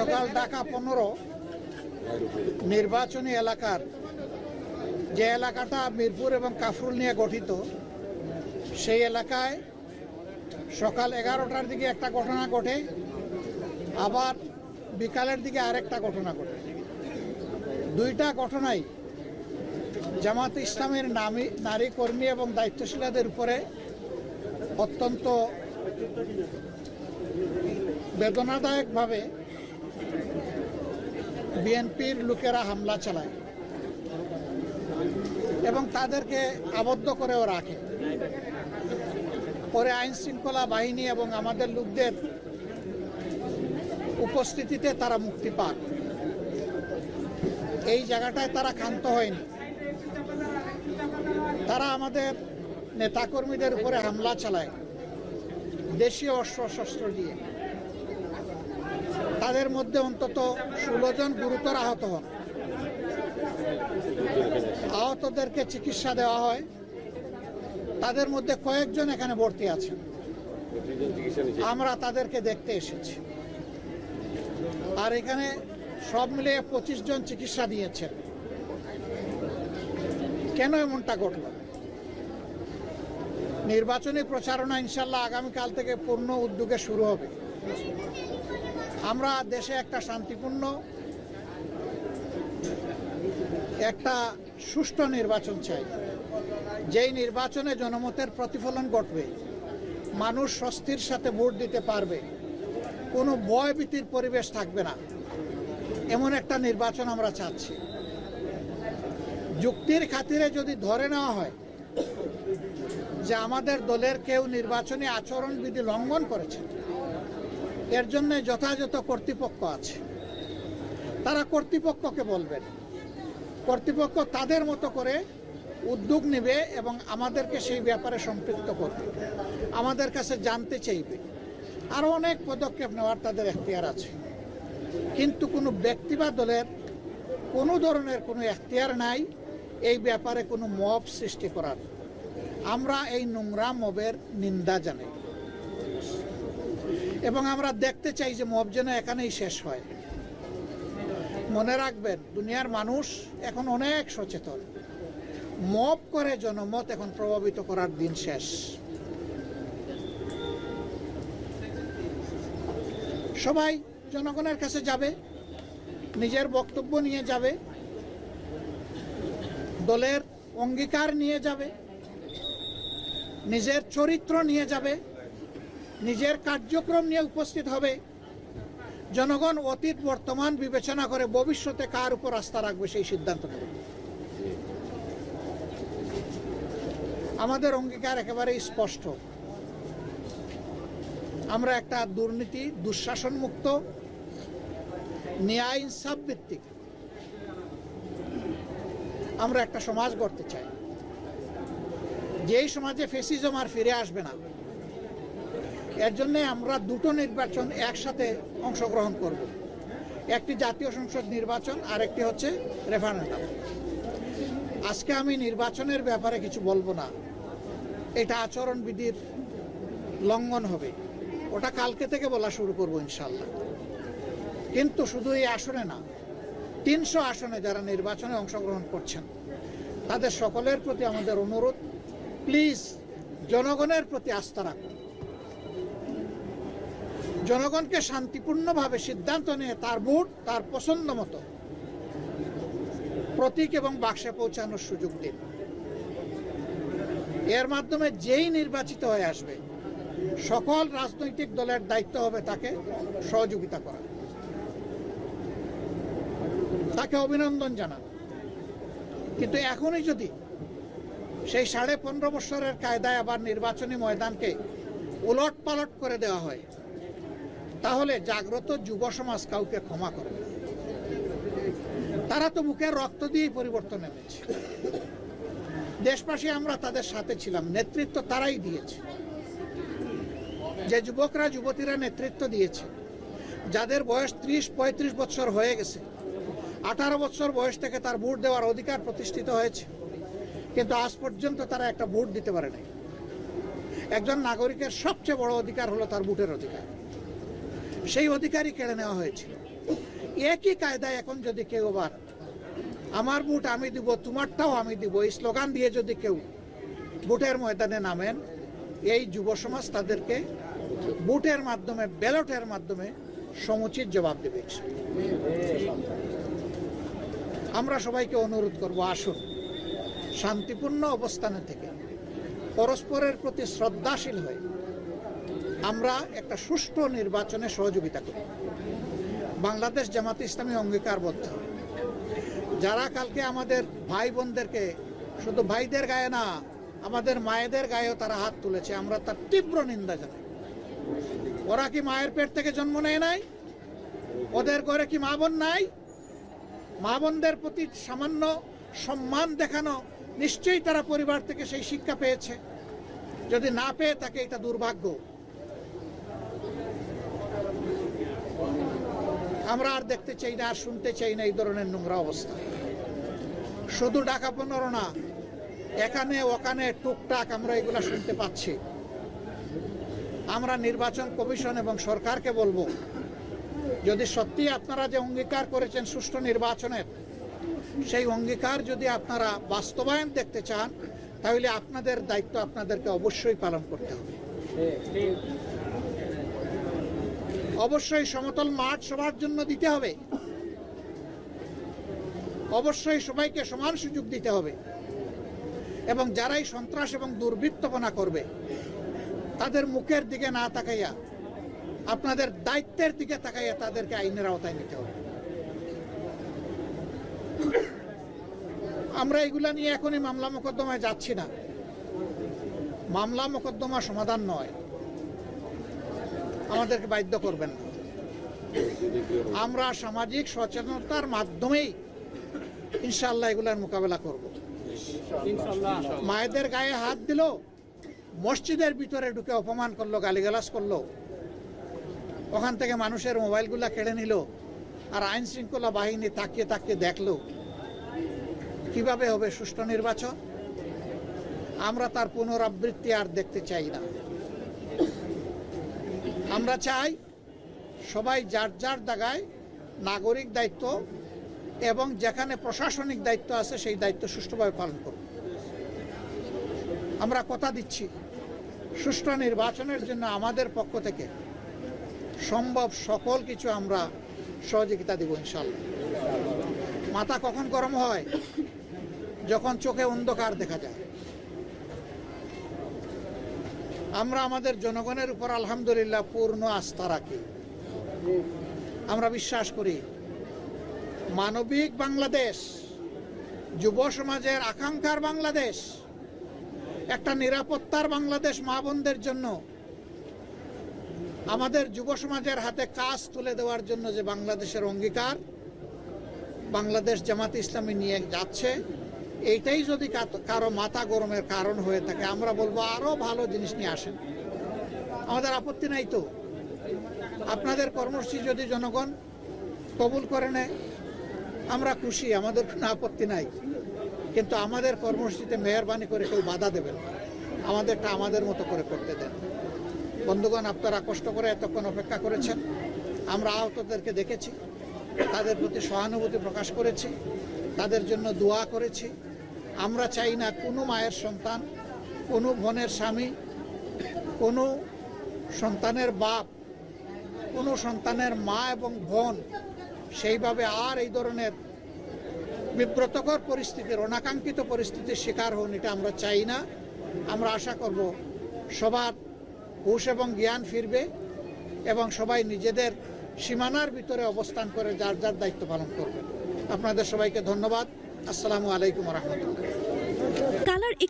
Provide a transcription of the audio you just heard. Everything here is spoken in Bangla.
গতকাল ঢাকা 15 নির্বাচনী এলাকার যে এলাকাটা মিরপুর এবং কাফরুল নিয়ে গঠিত, সেই এলাকায় সকাল 11টার দিকে একটা ঘটনা ঘটে, আবার বিকালের দিকে আরেকটা ঘটনা ঘটে। দুইটা ঘটনাই জামাত ইসলামের নারী কর্মী এবং দায়িত্বশীলদের উপরে অত্যন্ত বেদনাদায়কভাবে বিএনপির লোকেরা হামলা চালায় এবং তাদেরকে আবদ্ধ করেও রাখে। পরে আইন শৃঙ্খলা বাহিনী এবং আমাদের লোকদের উপস্থিতিতে তারা মুক্তি পান। এই জায়গাটায় তারা ক্ষান্ত হয়নি। তারা আমাদের নেতাকর্মীদের উপরে হামলা চালায় দেশীয় অস্ত্রশস্ত্র দিয়ে। তাদের মধ্যে অন্তত 16 জন গুরুতর আহত হন। আহতদেরকে চিকিৎসা দেওয়া হয়। তাদের মধ্যে কয়েকজন এখানে ভর্তি আছেন। আমরা তাদেরকে দেখতে এসেছি। আর এখানে সব মিলিয়ে 25 জন চিকিৎসা দিয়েছেন। কেন এমনটা ঘটল? নির্বাচনী প্রচারণা ইনশাল্লাহ আগামীকাল থেকে পূর্ণ উদ্যোগে শুরু হবে। আমরা দেশে একটা শান্তিপূর্ণ, একটা সুষ্ঠু নির্বাচন চাই, যেই নির্বাচনে জনমতের প্রতিফলন ঘটবে, মানুষ স্বস্তির সাথে ভোট দিতে পারবে, কোনো ভয়ভীতির পরিবেশ থাকবে না, এমন একটা নির্বাচন আমরা চাচ্ছি। যুক্তির খাতিরে যদি ধরে নেওয়া হয় যে আমাদের দলের কেউ নির্বাচনী আচরণবিধি লঙ্ঘন করেছে, এর জন্য যথাযথ কর্তৃপক্ষ আছে, তারা কর্তৃপক্ষকে বলবেন। কর্তৃপক্ষ তাদের মতো করে উদ্যোগ নেবে এবং আমাদেরকে সেই ব্যাপারে সম্পৃক্ত করবে, আমাদের কাছে জানতে চাইবে। আরও অনেক পদক্ষেপ নেওয়ার তাদের এখতিয়ার আছে। কিন্তু কোনো ব্যক্তি বা দলের কোনো ধরনের কোনো এখতিয়ার নাই এই ব্যাপারে কোনো মব সৃষ্টি করার। আমরা এই নোংরা মবের নিন্দা জানাই এবং আমরা দেখতে চাই যে মব যেন এখানেই শেষ হয়। মনে রাখবেন, দুনিয়ার মানুষ এখন অনেক সচেতন। মব করে জনমত এখন প্রভাবিত করার দিন শেষ। সবাই জনগণের কাছে যাবে, নিজের বক্তব্য নিয়ে যাবে, দলের অঙ্গীকার নিয়ে যাবে, নিজের চরিত্র নিয়ে যাবে, নিজের কার্যক্রম নিয়ে উপস্থিত হবে। জনগণ অতীত বর্তমান বিবেচনা করে ভবিষ্যতে কার উপর আস্থা রাখবে সেই সিদ্ধান্ত নেবে। আমাদের অঙ্গীকার একেবারেই স্পষ্ট। আমরা একটা দুর্নীতি, দুঃশাসন মুক্ত, ন্যায় ইনসাফ ভিত্তিক আমরা একটা সমাজ গড়তে চাই, যেই সমাজে ফ্যাসিজম আর ফিরে আসবে না। এর জন্য আমরা দুটো নির্বাচন একসাথে অংশগ্রহণ করব। একটি জাতীয় সংসদ নির্বাচন, আর একটি হচ্ছে রেফারেন্ডাম। আজকে আমি নির্বাচনের ব্যাপারে কিছু বলবো না, এটা আচরণবিধির লঙ্ঘন হবে। ওটা কালকে থেকে বলা শুরু করব ইনশাল্লাহ। কিন্তু শুধু এই আসনে না, 300 আসনে যারা নির্বাচনে অংশগ্রহণ করছেন তাদের সকলের প্রতি আমাদের অনুরোধ, প্লিজ জনগণের প্রতি আস্থা রাখুন। জনগণকে শান্তিপূর্ণভাবে সিদ্ধান্ত নিয়ে তার ভোট তার পছন্দ মতো প্রতীক এবং বাক্সে পৌঁছানোর সুযোগ দিন। এর মাধ্যমে যেই নির্বাচিত হয়ে আসবে, সকল রাজনৈতিক দলের দায়িত্ব হবে তাকে সহযোগিতা করা, তাকে অভিনন্দন জানান। কিন্তু এখনই যদি সেই 15.5 বছরের কায়দায় আবার নির্বাচনী ময়দানকে উলট পালট করে দেওয়া হয়, তাহলে জাগ্রত যুব সমাজ কাউকে ক্ষমা করে না। তারা তো মুখের রক্ত দিয়েই পরিবর্তন এনেছে। দেশবাসী আমরা তাদের সাথে ছিলাম, নেতৃত্ব তারাই দিয়েছে। যে যুবকরা যুবতীরা নেতৃত্ব দিয়েছে, যাদের বয়স 30-35 বছর হয়ে গেছে, 18 বছর বয়স থেকে তার ভোট দেওয়ার অধিকার প্রতিষ্ঠিত হয়েছে, কিন্তু আজ পর্যন্ত তারা একটা ভোট দিতে পারে নাই। একজন নাগরিকের সবচেয়ে বড় অধিকার হলো তার ভোটের অধিকার। সেই অধিকারই কেড়ে নেওয়া হয়েছিল। একই কায়দায় এখন যদি কেউ আবার আমার ভোট আমি দিব, তোমারটাও আমি দিব, এই স্লোগান দিয়ে যদি কেউ ভোটের ময়দানে নামেন, এই যুব সমাজ তাদেরকে ভোটের মাধ্যমে, ব্যালটের মাধ্যমে সমুচিত জবাব দেবে। আমরা সবাইকে অনুরোধ করব, আসুন শান্তিপূর্ণ অবস্থানে থেকে পরস্পরের প্রতি শ্রদ্ধাশীল হয়ে আমরা একটা সুষ্ঠু নির্বাচনে সহযোগিতা করি। বাংলাদেশ জামাত ইসলামী অঙ্গীকারবদ্ধ, যারা কালকে আমাদের ভাই বোনদেরকে, শুধু ভাইদের গায়ে না, আমাদের মায়েদের গায়েও তারা হাত তুলেছে, আমরা তার তীব্র নিন্দা জানাই। ওরা কি মায়ের পেট থেকে জন্ম নেয় নাই? ওদের ঘরে কি মা বোন নাই? মা বোনদের প্রতি সামান্য সম্মান দেখানো, নিশ্চয়ই তারা পরিবার থেকে সেই শিক্ষা পেয়েছে। যদি না পেয়ে থাকে, এটা দুর্ভাগ্য। আমরা আর দেখতে চাই না, আর শুনতে চাই না এই ধরনের নোংরা অবস্থা। শুধু ঢাকা 15 না, এখানে ওখানে টুকটাক আমরা এগুলা শুনতে পাচ্ছি। আমরা নির্বাচন কমিশন এবং সরকারকে বলবো, যদি সত্যি আপনারা যে অঙ্গীকার করেছেন সুষ্ঠু নির্বাচনের, সেই অঙ্গীকার যদি আপনারা বাস্তবায়ন দেখতে চান, তাহলে আপনাদের দায়িত্ব আপনাদেরকে অবশ্যই পালন করতে হবে। অবশ্যই সমতল মাঠ সবার জন্য দিতে হবে, অবশ্যই সবাইকে সমান সুযোগ দিতে হবে, এবং যারাই সন্ত্রাস এবং দুর্বৃত্তপনা করবে তাদের মুখের দিকে না তাকাইয়া আপনাদের দায়িত্বের দিকে তাকাইয়া তাদেরকে আইনের আওতায় নিতে হবে। আমরা এগুলা নিয়ে এখনই মামলা মোকদ্দমায় যাচ্ছি না। মামলা মোকদ্দমা সমাধান নয়, আমাদেরকে বাধ্য করবেন না। আমরা সামাজিক সচেতনতার মাধ্যমেই ইনশাআল্লাহ এগুলার মোকাবেলা করব। মায়েদের গায়ে হাত দিল, মসজিদের ভিতরে ঢুকে অপমান করলো, গালিগালাজ করলো, ওখান থেকে মানুষের মোবাইলগুলা কেড়ে নিল, আর আইন শৃঙ্খলা বাহিনী তাকিয়ে তাকিয়ে দেখলো। কিভাবে হবে সুষ্ঠু নির্বাচন? আমরা তার পুনরাবৃত্তি আর দেখতে চাই না। আমরা চাই সবাই যার যার জায়গায় নাগরিক দায়িত্ব এবং যেখানে প্রশাসনিক দায়িত্ব আছে সেই দায়িত্ব সুষ্ঠুভাবে পালন করব। আমরা কথা দিচ্ছি, সুষ্ঠু নির্বাচনের জন্য আমাদের পক্ষ থেকে সম্ভব সকল কিছু আমরা সহযোগিতা দেব ইনশাআল্লাহ। মাথা কখন গরম হয়? যখন চোখে অন্ধকার দেখা যায়। আমরা আমাদের জনগণের উপর আলহামদুলিল্লাহ পূর্ণ আস্থা রাখি। আমরা বিশ্বাস করি মানবিক বাংলাদেশ, যুব সমাজের আকাঙ্ক্ষার বাংলাদেশ, একটা নিরাপত্তার বাংলাদেশ মা বোনদের জন্য, আমাদের যুব সমাজের হাতে কাজ তুলে দেওয়ার জন্য যে বাংলাদেশের অঙ্গীকার বাংলাদেশ জামাত ইসলামী নিয়ে যাচ্ছে, এইটাই যদি কারো মাথা গরমের কারণ হয়ে থাকে, আমরা বলবো আরো ভালো জিনিস নিয়ে আসেন। আমাদের আপত্তি নাই তো। আপনাদের কর্মসূচি যদি জনগণ কবুল করে নেয়, আমরা খুশি, আমাদের কোনো আপত্তি নাই। কিন্তু আমাদের কর্মসূচিতে মেহরবানি করে কেউ বাধা দেবেন না, আমাদেরটা আমাদের মতো করে করতে দেন। বন্ধুগণ, আপনারা কষ্ট করে এতক্ষণ অপেক্ষা করেছেন। আমরা আহতদেরকে দেখেছি, তাদের প্রতি সহানুভূতি প্রকাশ করেছি, তাদের জন্য দোয়া করেছি। আমরা চাই না কোনো মায়ের সন্তান, কোনো বোনের স্বামী, কোনো সন্তানের বাপ, কোনো সন্তানের মা এবং বোন সেইভাবে আর এই ধরনের বিব্রতকর পরিস্থিতির, অনাকাঙ্ক্ষিত পরিস্থিতির শিকার হন, এটা আমরা চাই না। আমরা আশা করব সবার হুঁশ এবং জ্ঞান ফিরবে এবং সবাই নিজেদের সীমানার ভিতরে অবস্থান করে যার যার দায়িত্ব পালন করবে। আপনাদের সবাইকে ধন্যবাদ। আসসালামু আলাইকুম ওয়া রাহমাতুল্লাহ।